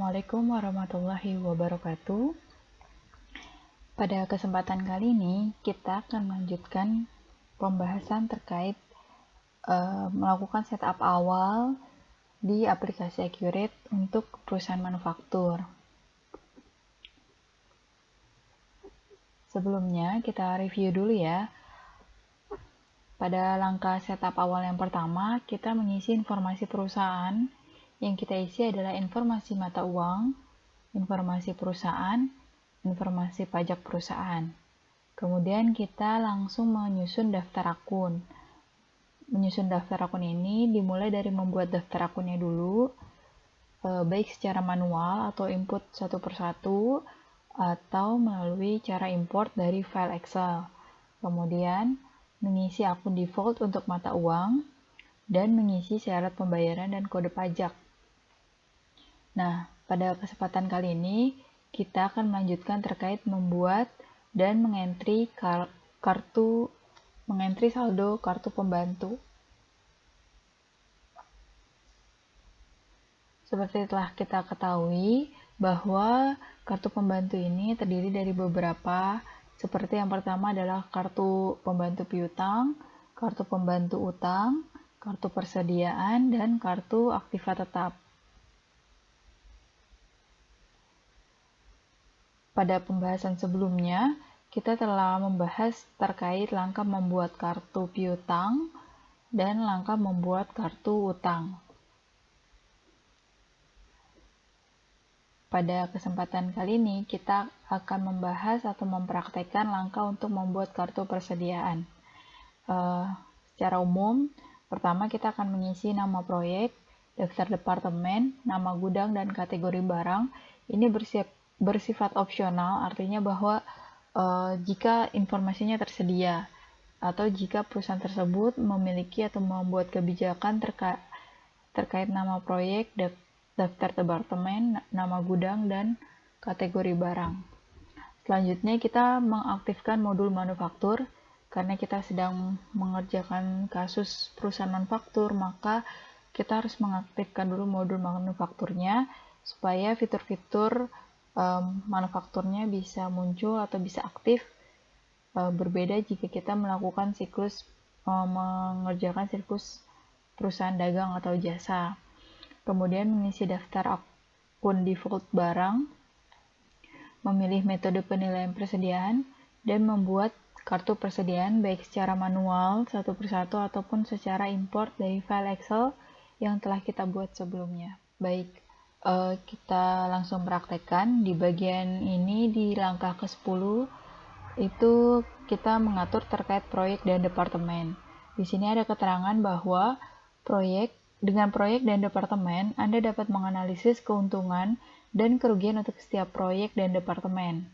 Assalamualaikum warahmatullahi wabarakatuh. Pada kesempatan kali ini, kita akan melanjutkan pembahasan terkait melakukan setup awal di aplikasi Accurate untuk perusahaan manufaktur. Sebelumnya, kita review dulu ya. Pada langkah setup awal yang pertama, kita mengisi informasi perusahaan. Yang kita isi adalah informasi mata uang, informasi perusahaan, informasi pajak perusahaan. Kemudian kita langsung menyusun daftar akun. Menyusun daftar akun ini dimulai dari membuat daftar akunnya dulu, baik secara manual atau input satu persatu, atau melalui cara import dari file Excel. Kemudian mengisi akun default untuk mata uang, dan mengisi syarat pembayaran dan kode pajak. Nah, pada kesempatan kali ini, kita akan melanjutkan terkait membuat dan mengentri saldo kartu pembantu. Seperti telah kita ketahui bahwa kartu pembantu ini terdiri dari beberapa, seperti yang pertama adalah kartu pembantu piutang, kartu pembantu utang, kartu persediaan, dan kartu aktiva tetap. Pada pembahasan sebelumnya, kita telah membahas terkait langkah membuat kartu piutang dan langkah membuat kartu utang. Pada kesempatan kali ini, kita akan membahas atau mempraktekkan langkah untuk membuat kartu persediaan. Secara umum, pertama kita akan mengisi nama proyek, daftar departemen, nama gudang, dan kategori barang. Ini bersifat opsional, artinya bahwa jika informasinya tersedia atau jika perusahaan tersebut memiliki atau membuat kebijakan terkait nama proyek, daftar departemen, nama gudang, dan kategori barang. Selanjutnya kita mengaktifkan modul manufaktur. Karena kita sedang mengerjakan kasus perusahaan manufaktur, maka kita harus mengaktifkan dulu modul manufakturnya supaya fitur-fitur manufakturnya bisa muncul atau bisa aktif, berbeda jika kita melakukan mengerjakan siklus perusahaan dagang atau jasa. Kemudian mengisi daftar akun default barang, memilih metode penilaian persediaan, dan membuat kartu persediaan baik secara manual satu persatu ataupun secara import dari file Excel yang telah kita buat sebelumnya. Baik, kita langsung praktekkan. Di bagian ini di langkah ke-10 itu kita mengatur terkait proyek dan departemen. Di sini ada keterangan bahwa dengan proyek dan departemen, Anda dapat menganalisis keuntungan dan kerugian untuk setiap proyek dan departemen.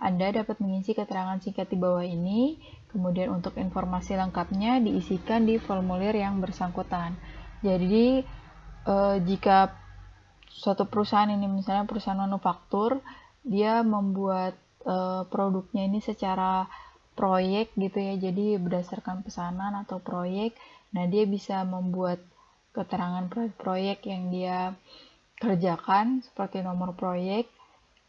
Anda dapat mengisi keterangan singkat di bawah ini, kemudian untuk informasi lengkapnya diisikan di formulir yang bersangkutan. Jadi, jika suatu perusahaan ini misalnya perusahaan manufaktur, dia membuat produknya ini secara proyek gitu ya, jadi berdasarkan pesanan atau proyek, nah dia bisa membuat keterangan proyek yang dia kerjakan seperti nomor proyek,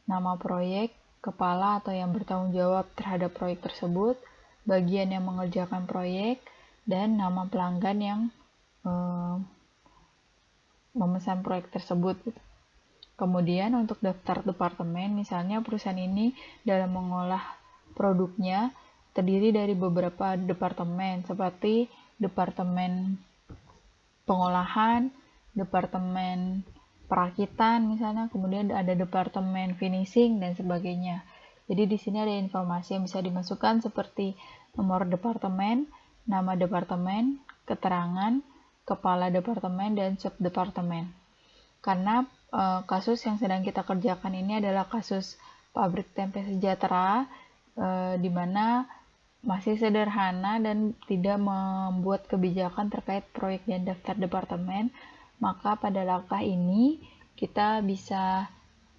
nama proyek, kepala atau yang bertanggung jawab terhadap proyek tersebut, bagian yang mengerjakan proyek, dan nama pelanggan yang memesan proyek tersebut. Kemudian untuk daftar departemen, misalnya perusahaan ini dalam mengolah produknya terdiri dari beberapa departemen seperti departemen pengolahan, departemen perakitan misalnya, kemudian ada departemen finishing dan sebagainya. Jadi di sini ada informasi yang bisa dimasukkan seperti nomor departemen, nama departemen, keterangan, kepala departemen, dan subdepartemen. Karena kasus yang sedang kita kerjakan ini adalah kasus pabrik tempe sejahtera, di mana masih sederhana dan tidak membuat kebijakan terkait proyek dan daftar departemen, maka pada langkah ini kita bisa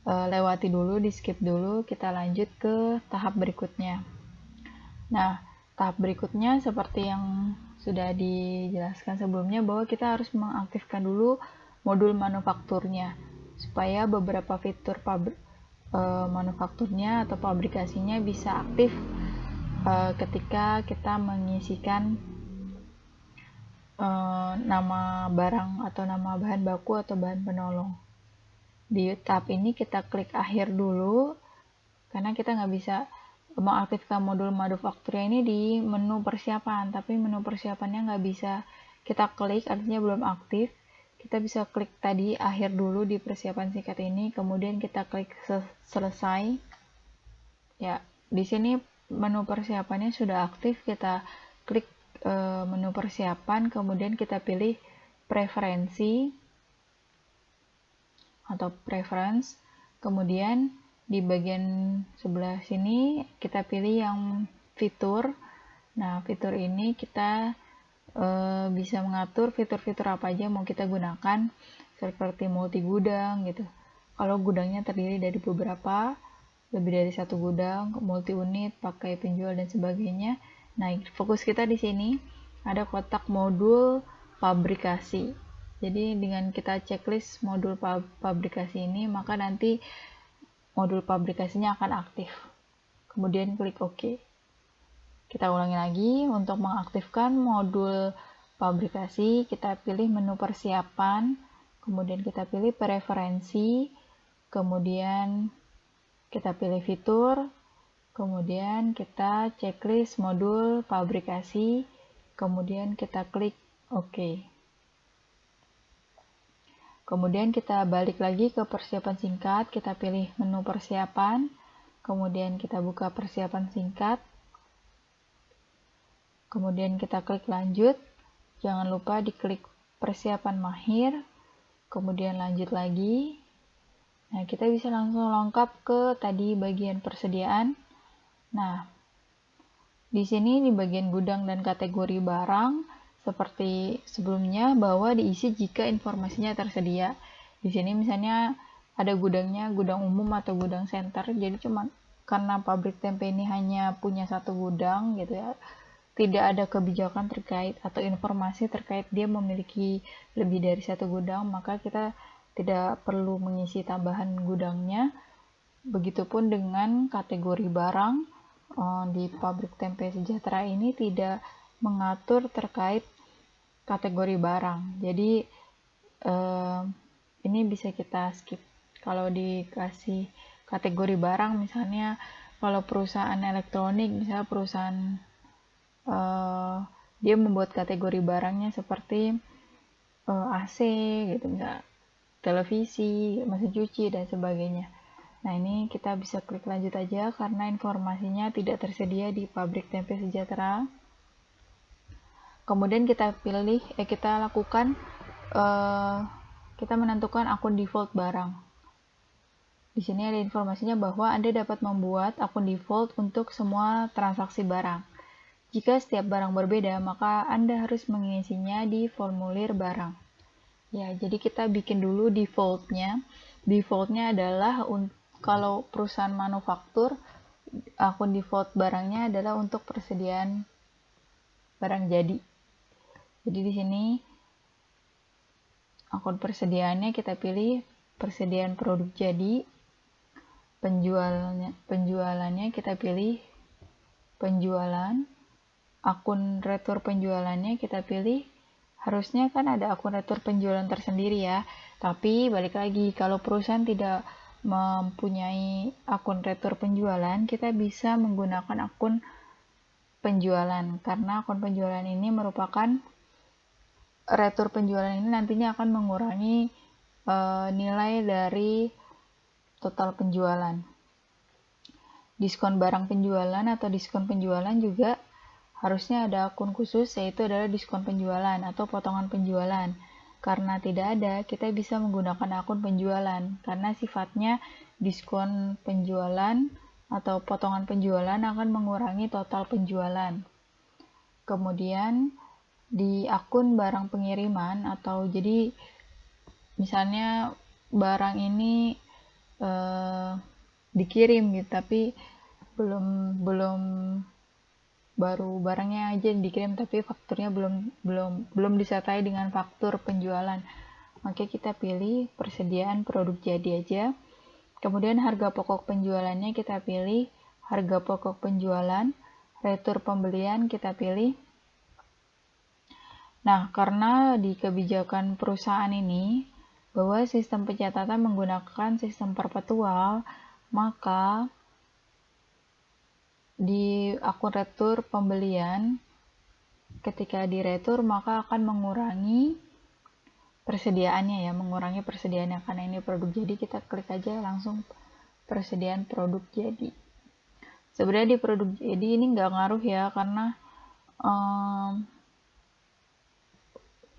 lewati dulu, di skip dulu, kita lanjut ke tahap berikutnya. Nah, tahap berikutnya seperti yang sudah dijelaskan sebelumnya bahwa kita harus mengaktifkan dulu modul manufakturnya supaya beberapa fitur manufakturnya atau pabrikasinya bisa aktif ketika kita mengisikan nama barang atau nama bahan baku atau bahan penolong. Di tahap ini kita klik akhir dulu, karena kita nggak bisa mengaktifkan modul manufakturnya ini di menu persiapan, tapi menu persiapannya nggak bisa kita klik, artinya belum aktif. Kita bisa klik tadi akhir dulu di persiapan singkat ini, kemudian kita klik selesai. Ya, di sini menu persiapannya sudah aktif, kita klik menu persiapan, kemudian kita pilih preferensi atau preference, kemudian di bagian sebelah sini kita pilih yang fitur. Nah, fitur ini kita bisa mengatur fitur-fitur apa aja mau kita gunakan, seperti multi gudang gitu. Kalau gudangnya terdiri dari beberapa, lebih dari satu gudang, multi unit, pakai penjual dan sebagainya. Nah, fokus kita di sini ada kotak modul pabrikasi. Jadi dengan kita checklist modul pabrikasi ini, maka nanti modul pabrikasinya akan aktif. Kemudian klik OK. Kita ulangi lagi, untuk mengaktifkan modul pabrikasi, kita pilih menu persiapan, kemudian kita pilih preferensi, kemudian kita pilih fitur, kemudian kita checklist modul pabrikasi, kemudian kita klik OK. Kemudian kita balik lagi ke persiapan singkat, kita pilih menu persiapan, kemudian kita buka persiapan singkat, kemudian kita klik lanjut, jangan lupa diklik persiapan mahir, kemudian lanjut lagi. Nah, kita bisa langsung lengkap ke tadi bagian persediaan. Nah, di sini di bagian gudang dan kategori barang, seperti sebelumnya bahwa diisi jika informasinya tersedia. Di sini misalnya ada gudangnya, gudang umum atau gudang center, jadi cuma karena pabrik tempe ini hanya punya satu gudang gitu ya, tidak ada kebijakan terkait atau informasi terkait dia memiliki lebih dari satu gudang, maka kita tidak perlu mengisi tambahan gudangnya. Begitupun dengan kategori barang, di pabrik tempe sejahtera ini tidak mengatur terkait kategori barang. Jadi ini bisa kita skip. Kalau dikasih kategori barang, misalnya kalau perusahaan elektronik, misalnya perusahaan dia membuat kategori barangnya seperti AC gitu, misalnya televisi, mesin cuci dan sebagainya. Nah, ini kita bisa klik lanjut aja karena informasinya tidak tersedia di pabrik tempe sejahtera. Kemudian kita lakukan kita menentukan akun default barang. Di sini ada informasinya bahwa Anda dapat membuat akun default untuk semua transaksi barang. Jika setiap barang berbeda, maka Anda harus mengisinya di formulir barang. Ya, jadi kita bikin dulu defaultnya. Defaultnya adalah kalau perusahaan manufaktur, akun default barangnya adalah untuk persediaan barang jadi. Jadi di sini akun persediaannya kita pilih persediaan produk jadi. Penjualannya kita pilih penjualan. Akun retur penjualannya kita pilih, harusnya kan ada akun retur penjualan tersendiri ya, tapi balik lagi, kalau perusahaan tidak mempunyai akun retur penjualan, kita bisa menggunakan akun penjualan, karena akun penjualan ini merupakan retur penjualan ini nantinya akan mengurangi nilai dari total penjualan. Diskon barang penjualan atau diskon penjualan juga harusnya ada akun khusus, yaitu adalah diskon penjualan atau potongan penjualan. Karena tidak ada, kita bisa menggunakan akun penjualan, karena sifatnya diskon penjualan atau potongan penjualan akan mengurangi total penjualan. Kemudian di akun barang pengiriman, atau jadi misalnya barang ini dikirim gitu, tapi baru barangnya aja dikirim tapi fakturnya belum disertai dengan faktur penjualan. maka kita pilih persediaan produk jadi aja. Kemudian harga pokok penjualannya kita pilih harga pokok penjualan, retur pembelian kita pilih. Nah, karena di kebijakan perusahaan ini bahwa sistem pencatatan menggunakan sistem perpetual, maka di akun retur pembelian ketika diretur maka akan mengurangi persediaannya ya, mengurangi persediaannya karena ini produk jadi, kita klik aja langsung persediaan produk jadi. Sebenarnya di produk jadi ini nggak ngaruh ya, karena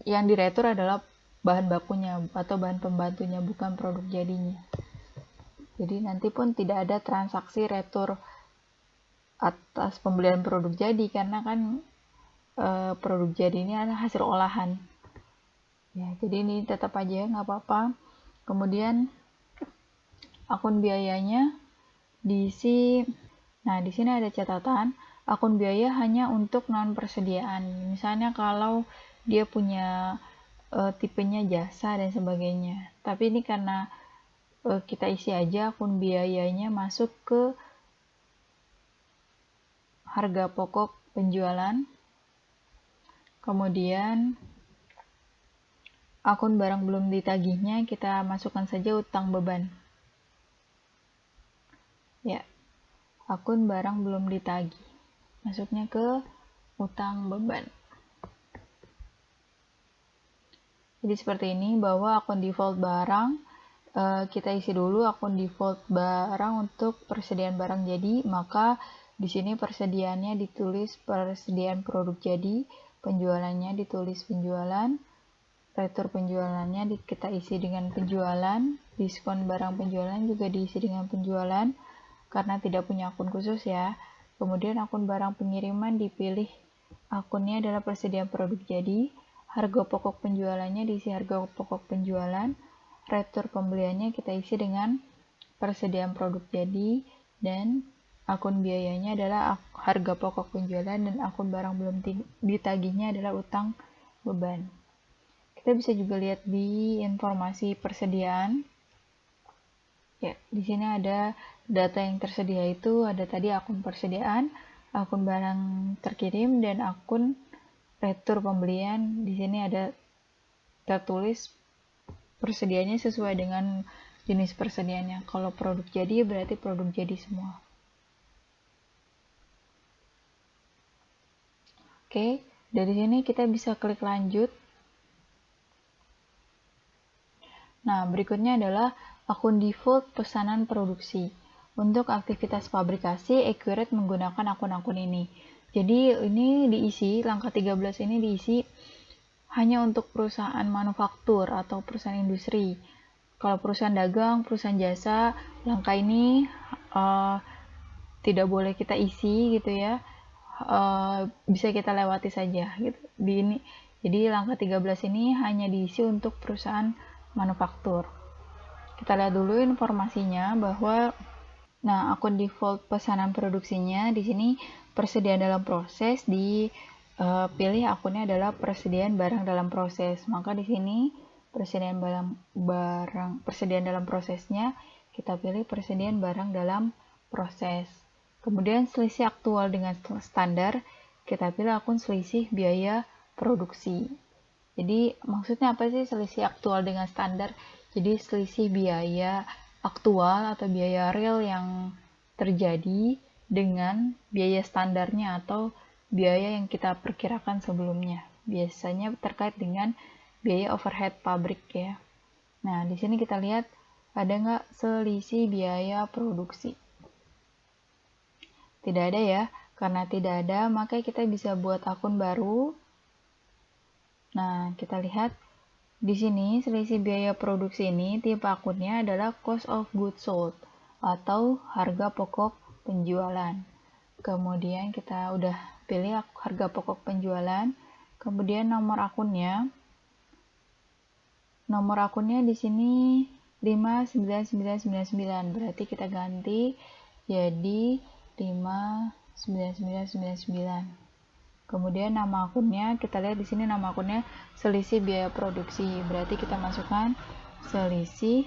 yang diretur adalah bahan bakunya atau bahan pembantunya, bukan produk jadinya. Jadi nanti pun tidak ada transaksi retur atas pembelian produk jadi, karena kan produk jadi ini adalah hasil olahan. Ya, jadi ini tetap aja nggak apa-apa. Kemudian akun biayanya diisi. Nah, di sini ada catatan, akun biaya hanya untuk non persediaan. Misalnya kalau dia punya tipenya jasa dan sebagainya. Tapi ini karena kita isi aja akun biayanya masuk ke harga pokok penjualan. Kemudian akun barang belum ditagihnya kita masukkan saja utang beban. Ya, akun barang belum ditagih. Masuknya ke utang beban. Jadi seperti ini, bahwa akun default barang kita isi dulu akun default barang untuk persediaan barang jadi, maka di sini persediaannya ditulis persediaan produk jadi, penjualannya ditulis penjualan, retur penjualannya kita isi dengan penjualan, diskon barang penjualan juga diisi dengan penjualan karena tidak punya akun khusus ya. Kemudian akun barang pengiriman dipilih akunnya adalah persediaan produk jadi, harga pokok penjualannya diisi harga pokok penjualan, retur pembeliannya kita isi dengan persediaan produk jadi, dan akun biayanya adalah harga pokok penjualan, dan akun barang belum ditagihnya adalah utang beban. Kita bisa juga lihat di informasi persediaan. Ya, di sini ada data yang tersedia, itu ada tadi akun persediaan, akun barang terkirim, dan akun retur pembelian. Di sini ada tertulis persediaannya sesuai dengan jenis persediaannya. Kalau produk jadi berarti produk jadi semua. Oke, dari sini kita bisa klik lanjut. Nah, berikutnya adalah akun default pesanan produksi. Untuk aktivitas fabrikasi, Accurate menggunakan akun-akun ini. Jadi ini diisi, langkah 13 ini diisi hanya untuk perusahaan manufaktur atau perusahaan industri. Kalau perusahaan dagang, perusahaan jasa, langkah ini tidak boleh kita isi gitu ya. Bisa kita lewati saja gitu. Jadi langkah 13 ini hanya diisi untuk perusahaan manufaktur. Kita lihat dulu informasinya bahwa akun default pesanan produksinya di sini persediaan dalam proses, dipilih akunnya adalah persediaan barang dalam proses. Maka di sini persediaan dalam prosesnya kita pilih persediaan barang dalam proses. Kemudian selisih aktual dengan standar, kita pilih akun selisih biaya produksi. Jadi maksudnya apa sih selisih aktual dengan standar? Jadi selisih biaya aktual atau biaya real yang terjadi dengan biaya standarnya atau biaya yang kita perkirakan sebelumnya. Biasanya terkait dengan biaya overhead pabrik ya. Nah, di sini kita lihat ada nggak selisih biaya produksi? Tidak ada ya. Karena tidak ada, maka kita bisa buat akun baru. Nah, kita lihat di sini selisih biaya produksi ini tipe akunnya adalah cost of goods sold atau harga pokok penjualan. Kemudian kita udah pilih harga pokok penjualan, kemudian nomor akunnya. Nomor akunnya di sini 59999, berarti kita ganti jadi 59999. Kemudian nama akunnya, kita lihat di sini nama akunnya selisih biaya produksi. Berarti kita masukkan selisih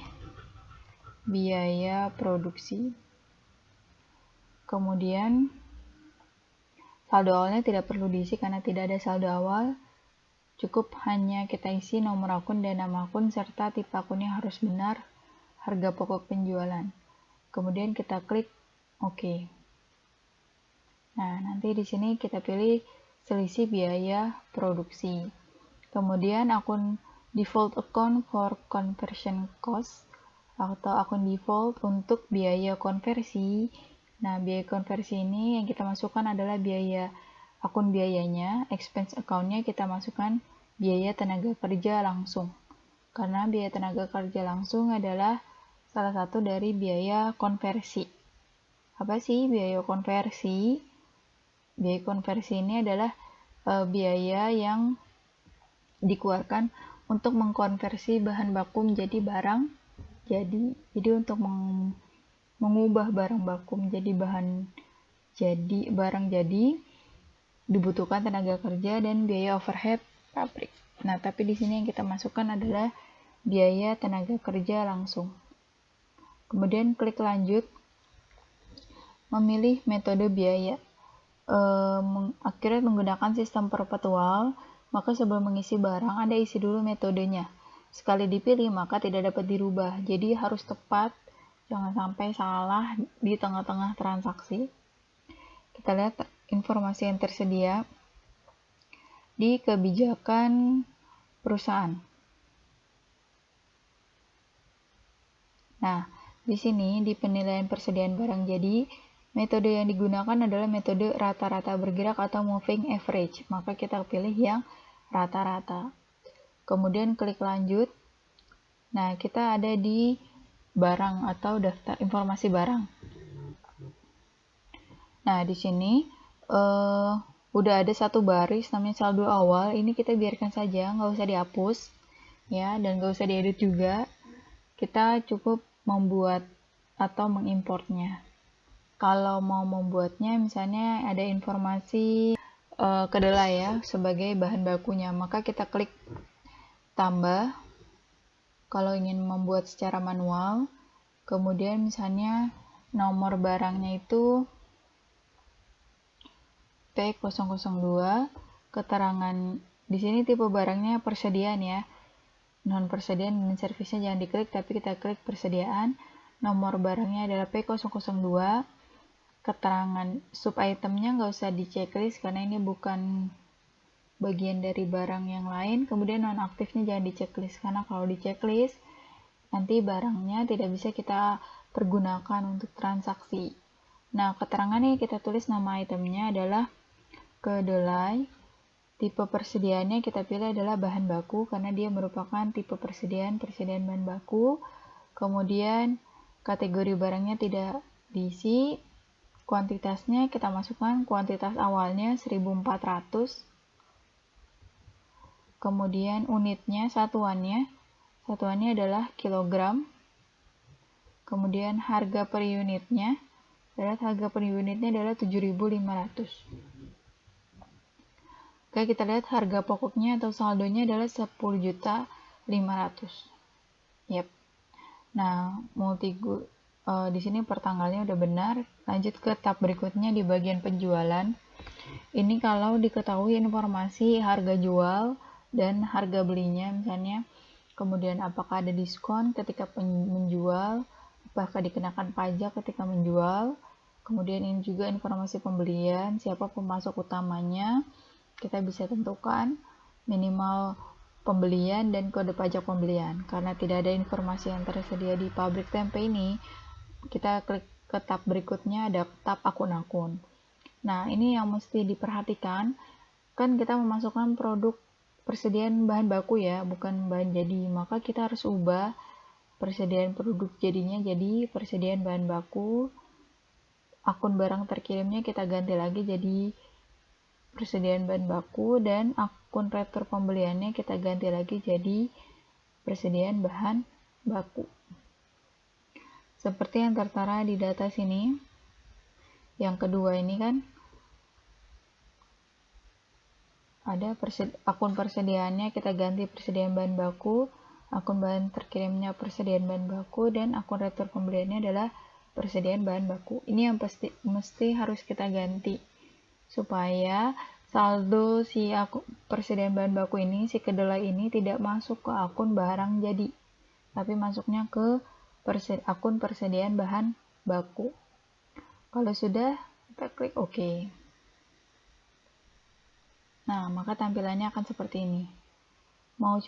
biaya produksi. Kemudian saldo awalnya tidak perlu diisi karena tidak ada saldo awal. Cukup hanya kita isi nomor akun dan nama akun serta tipe akunnya harus benar, harga pokok penjualan. Kemudian kita klik OK. Nah, nanti di sini kita pilih selisih biaya produksi. Kemudian akun default account for conversion cost atau akun default untuk biaya konversi. Nah, biaya konversi ini yang kita masukkan adalah biaya akun biayanya, expense account-nya kita masukkan biaya tenaga kerja langsung. Karena biaya tenaga kerja langsung adalah salah satu dari biaya konversi. Apa sih biaya konversi? Biaya konversi ini adalah biaya yang dikeluarkan untuk mengkonversi bahan baku menjadi barang jadi. Jadi untuk mengubah barang baku menjadi barang jadi dibutuhkan tenaga kerja dan biaya overhead pabrik. Nah, tapi di sini yang kita masukkan adalah biaya tenaga kerja langsung. Kemudian klik lanjut, memilih metode biaya. Akhirnya menggunakan sistem perpetual, maka sebelum mengisi barang, Anda isi dulu metodenya. Sekali dipilih, maka tidak dapat dirubah. Jadi harus tepat, jangan sampai salah di tengah-tengah transaksi. Kita lihat informasi yang tersedia di kebijakan perusahaan. Nah, di sini di penilaian persediaan barang jadi, metode yang digunakan adalah metode rata-rata bergerak atau moving average. Maka kita pilih yang rata-rata. Kemudian klik lanjut. Nah, kita ada di barang atau daftar informasi barang. Nah, di sini udah ada satu baris namanya saldo awal. Ini kita biarkan saja, nggak usah dihapus, ya, dan nggak usah diedit juga. Kita cukup membuat atau mengimportnya. Kalau mau membuatnya, misalnya ada informasi kedelai ya sebagai bahan bakunya, maka kita klik tambah. Kalau ingin membuat secara manual, kemudian misalnya nomor barangnya itu P002, keterangan di sini tipe barangnya persediaan ya. Non persediaan dan servisnya jangan diklik, tapi kita klik persediaan. Nomor barangnya adalah P002. Keterangan sub itemnya nggak usah di checklist karena ini bukan bagian dari barang yang lain. Kemudian non aktifnya jangan di checklist karena kalau di checklist nanti barangnya tidak bisa kita pergunakan untuk transaksi. Nah, keterangannya kita tulis nama itemnya adalah kedelai. Tipe persediaannya kita pilih adalah bahan baku karena dia merupakan tipe persediaan bahan baku. Kemudian kategori barangnya tidak diisi. Kuantitasnya kita masukkan kuantitas awalnya 1400. Kemudian unitnya, satuannya adalah kilogram. Kemudian harga per unitnya adalah 7.500. Oke, kita lihat harga pokoknya atau saldonya adalah 10.500.000. Yap. Nah, di sini pertanggalnya udah benar. Lanjut ke tab berikutnya di bagian penjualan. Ini kalau diketahui informasi harga jual dan harga belinya misalnya, kemudian apakah ada diskon ketika menjual, apakah dikenakan pajak ketika menjual, kemudian ini juga informasi pembelian, siapa pemasok utamanya, kita bisa tentukan minimal pembelian dan kode pajak pembelian. Karena tidak ada informasi yang tersedia di pabrik tempe ini, kita klik ke tab berikutnya, ada tab akun-akun. Nah, ini yang mesti diperhatikan, kan kita memasukkan produk persediaan bahan baku ya, bukan bahan jadi, maka kita harus ubah persediaan produk jadinya jadi persediaan bahan baku. Akun barang terkirimnya kita ganti lagi jadi persediaan bahan baku, dan akun retur pembeliannya kita ganti lagi jadi persediaan bahan baku. Seperti yang tertera di data sini. Yang kedua ini kan ada akun persediaannya kita ganti persediaan bahan baku, akun bahan terkirimnya persediaan bahan baku, dan akun retur pembeliannya adalah persediaan bahan baku. Ini yang mesti harus kita ganti supaya saldo si persediaan bahan baku ini, si kedelai ini tidak masuk ke akun barang jadi, tapi masuknya ke akun persediaan bahan baku. Kalau sudah, kita klik OK. Nah, maka tampilannya akan seperti ini. Mau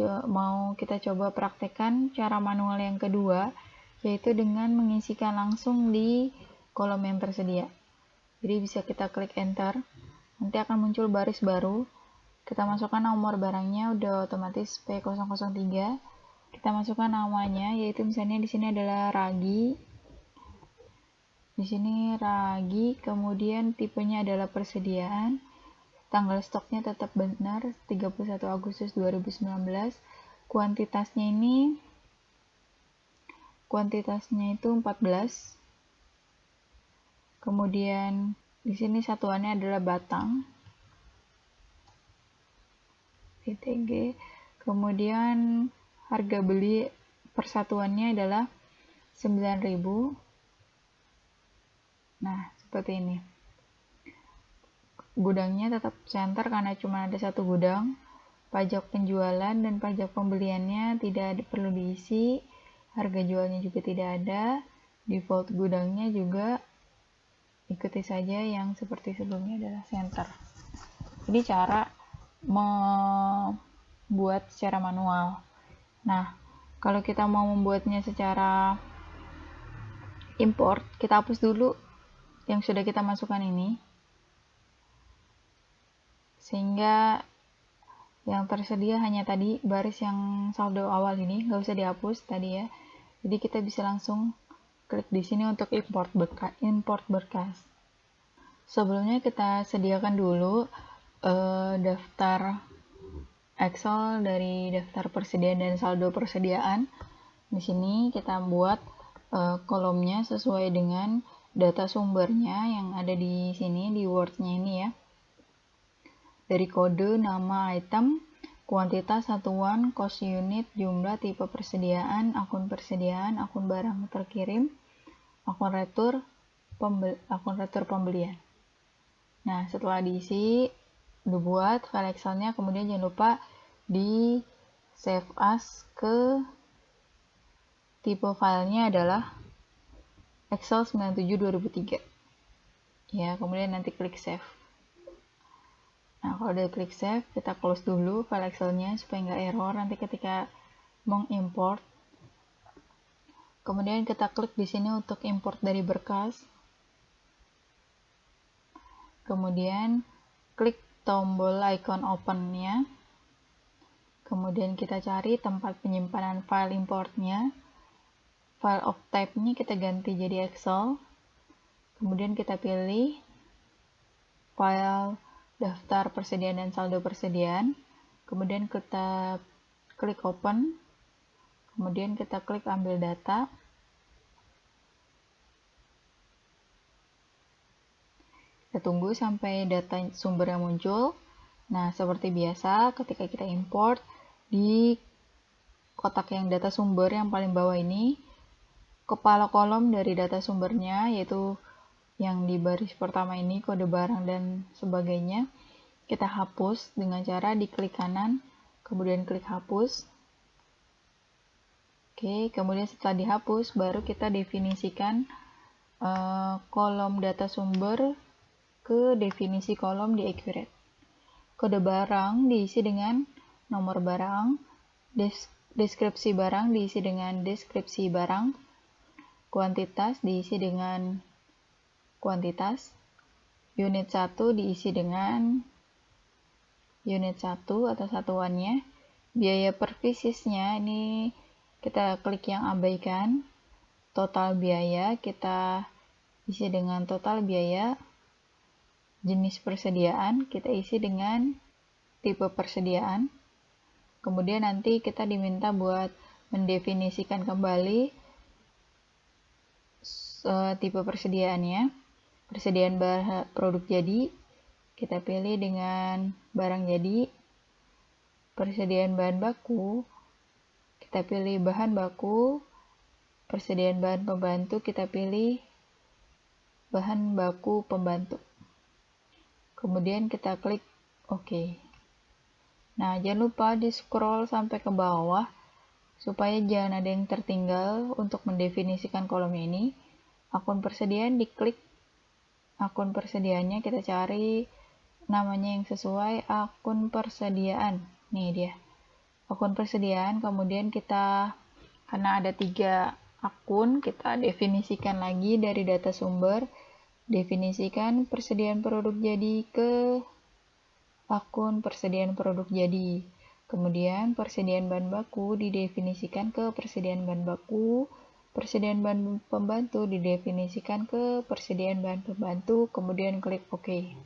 kita coba praktekkan cara manual yang kedua, yaitu dengan mengisikan langsung di kolom yang tersedia. Jadi bisa kita klik enter, nanti akan muncul baris baru. Kita masukkan nomor barangnya, udah otomatis P003. Kita masukkan namanya, yaitu misalnya di sini adalah ragi. Di sini ragi, kemudian tipenya adalah persediaan. Tanggal stoknya tetap benar 31 Agustus 2019. Kuantitasnya itu 14. Kemudian di sini satuannya adalah batang. TTG. Kemudian harga beli persatuannya adalah 9.000. Nah, seperti ini. Gudangnya tetap center karena cuma ada satu gudang. Pajak penjualan dan pajak pembeliannya tidak perlu diisi. Harga jualnya juga tidak ada. Default gudangnya juga ikuti saja yang seperti sebelumnya adalah center. Ini cara membuat secara manual. Nah, kalau kita mau membuatnya secara import, kita hapus dulu yang sudah kita masukkan ini. Sehingga yang tersedia hanya tadi baris yang saldo awal ini, nggak usah dihapus tadi ya. Jadi kita bisa langsung klik di sini untuk import berkas. Sebelumnya kita sediakan dulu daftar Excel dari daftar persediaan dan saldo persediaan. Di sini kita buat kolomnya sesuai dengan data sumbernya yang ada di sini di Word-nya ini ya. Dari kode, nama item, kuantitas, satuan, cost unit, jumlah, tipe persediaan, akun barang terkirim, akun retur pembelian. Nah, setelah diisi, dibuat file Excel-nya, kemudian jangan lupa di save as ke tipe filenya adalah Excel 97/2003. Ya, kemudian nanti klik save. Nah, kalau udah klik save, kita close dulu file Excel-nya supaya nggak error nanti ketika mengimport. Kemudian kita klik di sini untuk import dari berkas. Kemudian klik tombol icon open-nya. Kemudian kita cari tempat penyimpanan file importnya. File of type-nya kita ganti jadi Excel. Kemudian kita pilih file daftar persediaan dan saldo persediaan, kemudian kita klik open, kemudian kita klik ambil data, kita tunggu sampai data sumbernya muncul. Nah, seperti biasa ketika kita import, di kotak yang data sumber yang paling bawah ini, kepala kolom dari data sumbernya yaitu yang di baris pertama ini, kode barang dan sebagainya, kita hapus dengan cara diklik kanan, kemudian klik hapus. Oke, kemudian setelah dihapus, baru kita definisikan kolom data sumber ke definisi kolom di accurate. Kode barang diisi dengan nomor barang, deskripsi barang diisi dengan deskripsi barang, kuantitas diisi dengan kuantitas, unit 1 diisi dengan unit 1 atau satuannya, biaya per piecesnya ini kita klik yang abaikan, total biaya kita isi dengan total biaya, jenis persediaan kita isi dengan tipe persediaan, kemudian nanti kita diminta buat mendefinisikan kembali tipe persediaannya, persediaan produk jadi, kita pilih dengan barang jadi. Persediaan bahan baku, kita pilih bahan baku. Persediaan bahan pembantu, kita pilih bahan baku pembantu. Kemudian kita klik OK. Nah, jangan lupa di scroll sampai ke bawah supaya jangan ada yang tertinggal. Untuk mendefinisikan kolom ini, akun persediaan diklik. Akun persediaannya kita cari namanya yang sesuai, akun persediaan. Nih dia, akun persediaan. Kemudian kita, karena ada 3 akun, kita definisikan lagi dari data sumber. Definisikan persediaan produk jadi ke akun persediaan produk jadi. Kemudian persediaan bahan baku didefinisikan ke persediaan bahan baku. Persediaan bahan pembantu didefinisikan ke persediaan bahan pembantu. Kemudian klik OK.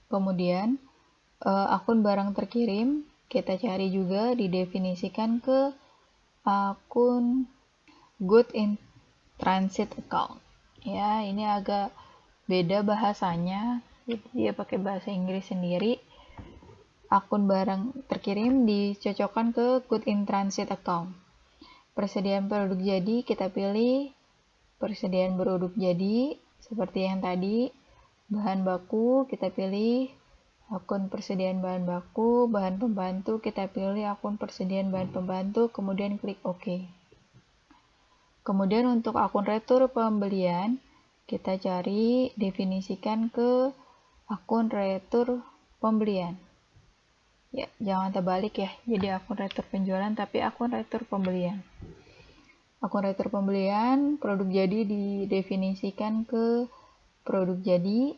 Kemudian akun barang terkirim kita cari juga, didefinisikan ke akun Goods in Transit Account. Ya, ini agak beda bahasanya, jadi dia pakai bahasa Inggris sendiri. Akun barang terkirim dicocokkan ke Goods in Transit Account. Persediaan produk jadi kita pilih persediaan produk jadi seperti yang tadi. Bahan baku kita pilih akun persediaan bahan baku. Bahan pembantu kita pilih akun persediaan bahan pembantu, kemudian klik OK. Kemudian untuk akun retur pembelian kita cari, definisikan ke akun retur pembelian. Ya, jangan terbalik ya. Jadi akun retur penjualan tapi akun retur pembelian. Akun retur pembelian produk jadi didefinisikan ke produk jadi,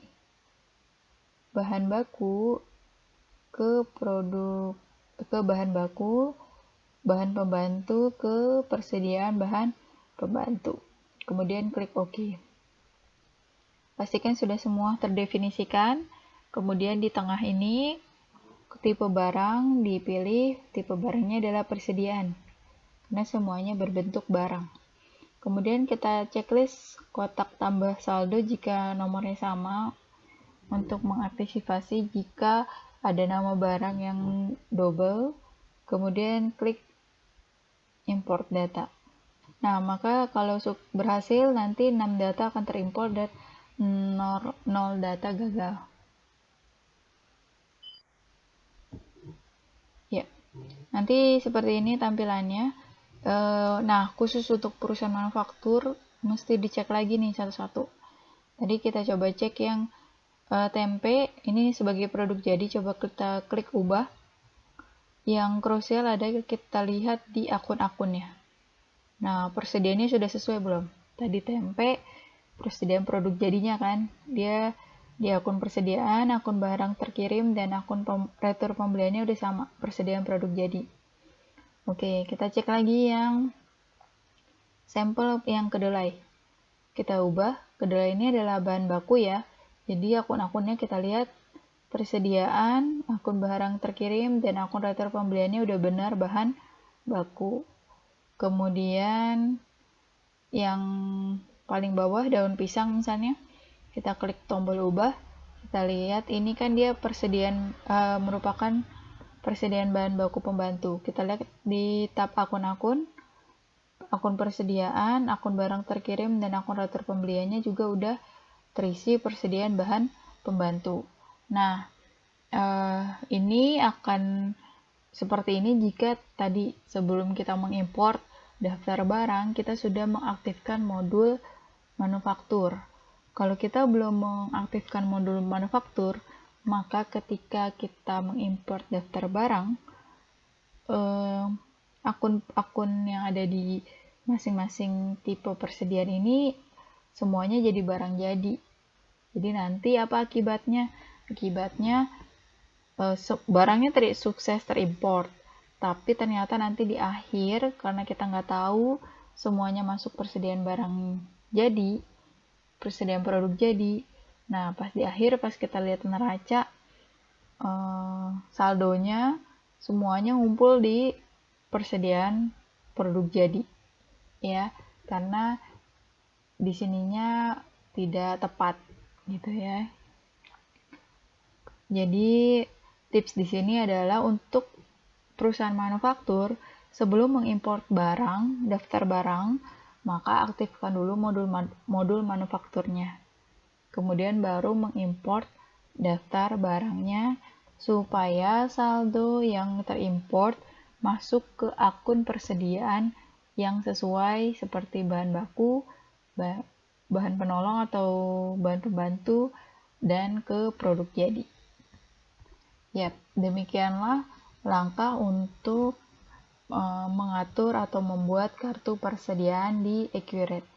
bahan baku ke bahan baku, bahan pembantu ke persediaan bahan pembantu. Kemudian klik OK. Pastikan sudah semua terdefinisikan. Kemudian di tengah ini tipe barang dipilih, tipe barangnya adalah persediaan karena semuanya berbentuk barang. Kemudian kita checklist kotak tambah saldo jika nomornya sama untuk mengaktifasi jika ada nama barang yang double. Kemudian klik import data. Nah, maka kalau berhasil nanti 6 data akan terimport dan 0 data gagal. Ya, nanti seperti ini tampilannya. Nah, khusus untuk perusahaan manufaktur mesti dicek lagi nih satu-satu. Tadi kita coba cek yang tempe ini sebagai produk jadi, coba kita klik ubah. Yang krusial ada kita lihat di akun-akunnya. Nah, persediaannya sudah sesuai belum? Tadi tempe, persediaan produk jadinya kan, dia di akun persediaan, akun barang terkirim, dan akun retur pembeliannya udah sama, persediaan produk jadi. Oke, kita cek lagi yang sampel yang kedelai. Kita ubah, kedelai ini adalah bahan baku ya, jadi akun-akunnya kita lihat persediaan, akun barang terkirim, dan akun retur pembeliannya udah benar bahan baku. Kemudian yang paling bawah daun pisang misalnya, kita klik tombol ubah, kita lihat ini kan dia persediaan merupakan persediaan bahan baku pembantu. Kita lihat di tab akun-akun, akun persediaan, akun barang terkirim, dan akun retur pembeliannya juga udah terisi persediaan bahan pembantu. Nah, ini akan seperti ini jika tadi sebelum kita mengimport daftar barang, kita sudah mengaktifkan modul manufaktur. Kalau kita belum mengaktifkan modul manufaktur, maka ketika kita mengimport daftar barang, akun-akun yang ada di masing-masing tipe persediaan ini semuanya jadi barang jadi. Jadi nanti apa akibatnya? Akibatnya barangnya sukses terimport, tapi ternyata nanti di akhir karena kita nggak tahu semuanya masuk persediaan barang jadi, persediaan produk jadi. Nah, pas di akhir pas kita lihat neraca, saldonya semuanya ngumpul di persediaan produk jadi, ya, karena di sininya tidak tepat gitu ya. Jadi tips di sini adalah untuk perusahaan manufaktur, sebelum mengimpor barang, daftar barang, maka aktifkan dulu modul manufakturnya. Kemudian baru mengimport daftar barangnya supaya saldo yang terimport masuk ke akun persediaan yang sesuai seperti bahan baku, bahan penolong atau bahan pembantu, dan ke produk jadi. Yap, demikianlah langkah untuk mengatur atau membuat kartu persediaan di Accurate.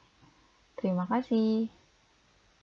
Terima kasih.